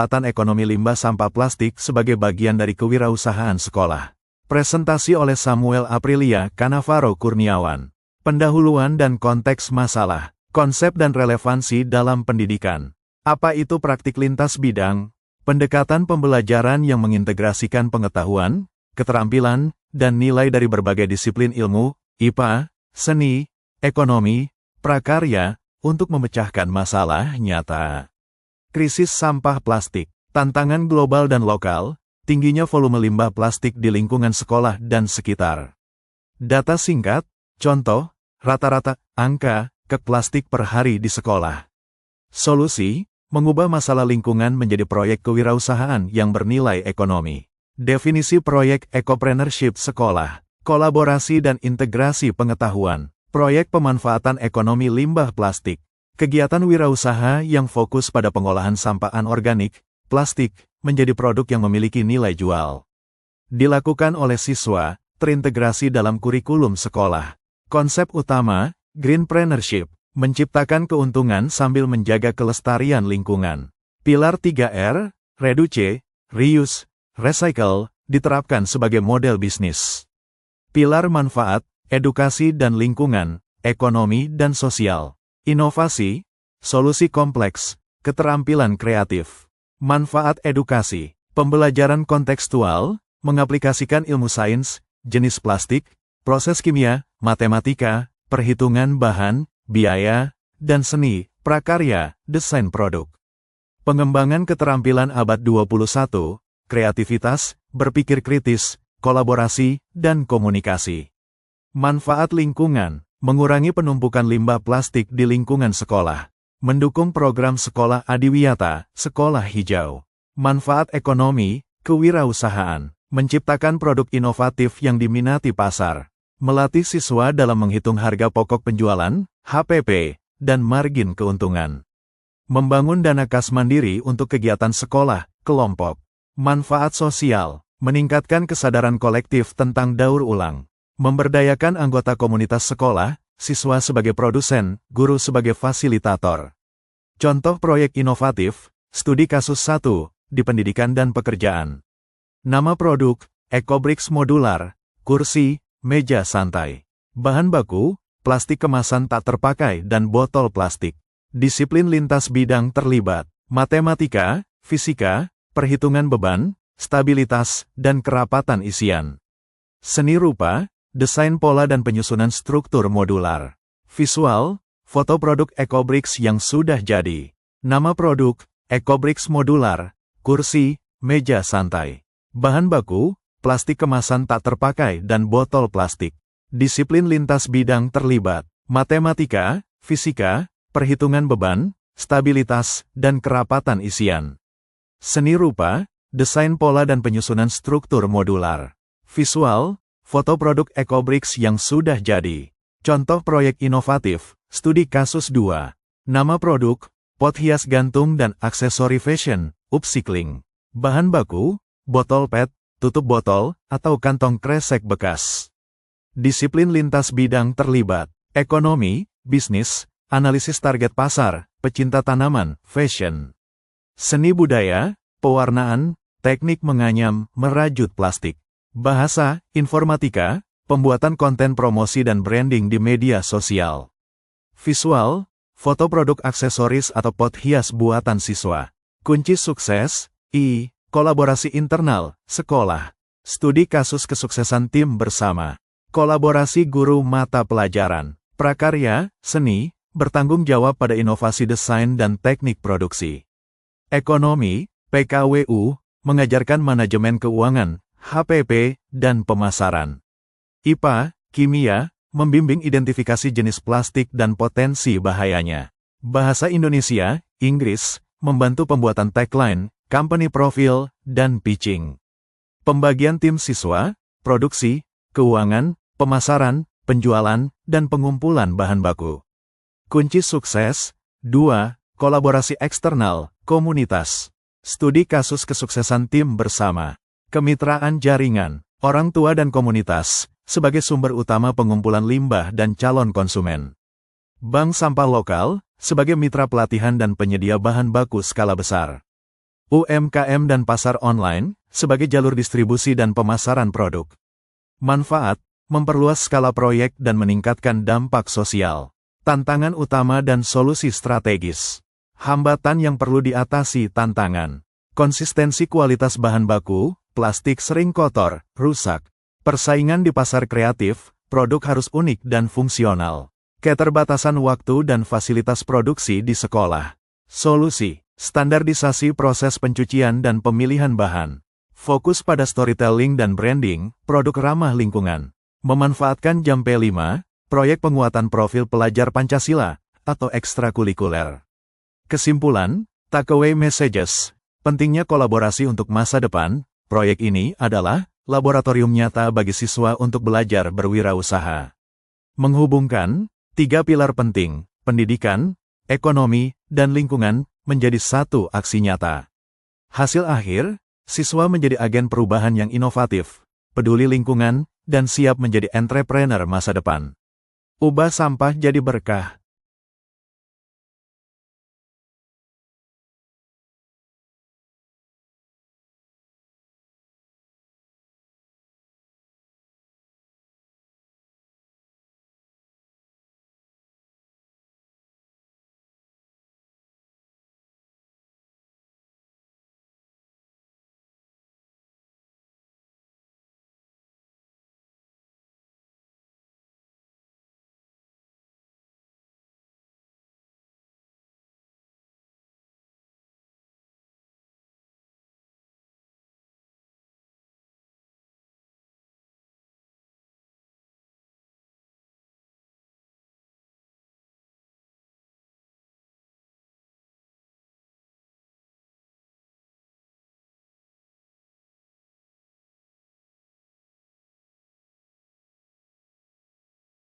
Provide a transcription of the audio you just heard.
Pemanfaatan ekonomi limbah sampah plastik sebagai bagian dari kewirausahaan sekolah. Presentasi oleh Samuel Aprilia Cannavaro Kurniawan. Pendahuluan dan konteks masalah, konsep dan relevansi dalam pendidikan. Apa itu praktik lintas bidang? Pendekatan pembelajaran yang mengintegrasikan pengetahuan, keterampilan, dan nilai dari berbagai disiplin ilmu, IPA, seni, ekonomi, prakarya, untuk memecahkan masalah nyata. Krisis sampah plastik, tantangan global dan lokal, tingginya volume limbah plastik di lingkungan sekolah dan sekitar. Data singkat, contoh, rata-rata, angka, kek plastik per hari di sekolah. Solusi, mengubah masalah lingkungan menjadi proyek kewirausahaan yang bernilai ekonomi. Definisi proyek ekopreneurship sekolah, kolaborasi dan integrasi pengetahuan, proyek pemanfaatan ekonomi limbah plastik. Kegiatan wirausaha yang fokus pada pengolahan sampah anorganik, plastik, menjadi produk yang memiliki nilai jual. Dilakukan oleh siswa, terintegrasi dalam kurikulum sekolah. Konsep utama, greenpreneurship, menciptakan keuntungan sambil menjaga kelestarian lingkungan. Pilar 3R, reduce, reuse, recycle, diterapkan sebagai model bisnis. Pilar manfaat, edukasi dan lingkungan, ekonomi dan sosial. Inovasi, solusi kompleks, keterampilan kreatif. Manfaat edukasi, pembelajaran kontekstual, mengaplikasikan ilmu sains, jenis plastik, proses kimia, matematika, perhitungan bahan, biaya, dan seni, prakarya, desain produk. Pengembangan keterampilan abad 21, kreativitas, berpikir kritis, kolaborasi, dan komunikasi. Manfaat lingkungan, mengurangi penumpukan limbah plastik di lingkungan sekolah. Mendukung program sekolah adiwiyata, sekolah hijau. Manfaat ekonomi, kewirausahaan. Menciptakan produk inovatif yang diminati pasar. Melatih siswa dalam menghitung harga pokok penjualan, HPP, dan margin keuntungan. Membangun dana kas mandiri untuk kegiatan sekolah, kelompok. Manfaat sosial, meningkatkan kesadaran kolektif tentang daur ulang. Memberdayakan anggota komunitas sekolah, siswa sebagai produsen, guru sebagai fasilitator. Contoh proyek inovatif, studi kasus 1, di pendidikan dan pekerjaan. Nama produk, EcoBricks modular, kursi, meja santai. Bahan baku, plastik kemasan tak terpakai dan botol plastik. Disiplin lintas bidang terlibat, matematika, fisika, perhitungan beban, stabilitas, dan kerapatan isian. Seni rupa, desain pola dan penyusunan struktur modular. Visual, foto produk EcoBricks yang sudah jadi. Nama produk, EcoBricks modular, kursi, meja santai. Bahan baku, plastik kemasan tak terpakai dan botol plastik. Disiplin lintas bidang terlibat, matematika, fisika, perhitungan beban, stabilitas, dan kerapatan isian. Seni rupa, desain pola dan penyusunan struktur modular. Visual, foto produk EcoBricks yang sudah jadi. Contoh proyek inovatif, studi kasus 2. Nama produk, pot hias gantung dan aksesori fashion, upcycling. Bahan baku, botol PET, tutup botol, atau kantong kresek bekas. Disiplin lintas bidang terlibat, ekonomi, bisnis, analisis target pasar, pecinta tanaman, fashion. Seni budaya, pewarnaan, teknik menganyam, merajut plastik. Bahasa, informatika, pembuatan konten promosi dan branding di media sosial. Visual, foto produk aksesoris atau pot hias buatan siswa. Kunci sukses, kolaborasi internal, sekolah. Studi kasus kesuksesan tim bersama. Kolaborasi guru mata pelajaran. Prakarya, seni, bertanggung jawab pada inovasi desain dan teknik produksi. Ekonomi, PKWU, mengajarkan manajemen keuangan, HPP, dan pemasaran. IPA, kimia, membimbing identifikasi jenis plastik dan potensi bahayanya. Bahasa Indonesia, Inggris, membantu pembuatan tagline, company profile, dan pitching. Pembagian tim siswa, produksi, keuangan, pemasaran, penjualan, dan pengumpulan bahan baku. Kunci sukses, 2, kolaborasi eksternal, komunitas. Studi kasus kesuksesan tim bersama. Kemitraan jaringan, orang tua dan komunitas, sebagai sumber utama pengumpulan limbah dan calon konsumen. Bank sampah lokal, sebagai mitra pelatihan dan penyedia bahan baku skala besar. UMKM dan pasar online, sebagai jalur distribusi dan pemasaran produk. Manfaat, memperluas skala proyek dan meningkatkan dampak sosial. Tantangan utama dan solusi strategis. Hambatan yang perlu diatasi tantangan. Konsistensi kualitas bahan baku, plastik sering kotor, rusak. Persaingan di pasar kreatif, produk harus unik dan fungsional. Keterbatasan waktu dan fasilitas produksi di sekolah. Solusi, standarisasi proses pencucian dan pemilihan bahan. Fokus pada storytelling dan branding, produk ramah lingkungan. Memanfaatkan jam P5, proyek penguatan profil pelajar Pancasila, atau ekstrakurikuler. Kesimpulan, takeaway messages. Pentingnya kolaborasi untuk masa depan, proyek ini adalah laboratorium nyata bagi siswa untuk belajar berwirausaha. Menghubungkan 3 pilar penting, pendidikan, ekonomi, dan lingkungan, menjadi satu aksi nyata. Hasil akhir, siswa menjadi agen perubahan yang inovatif, peduli lingkungan, dan siap menjadi entrepreneur masa depan. Ubah sampah jadi berkah.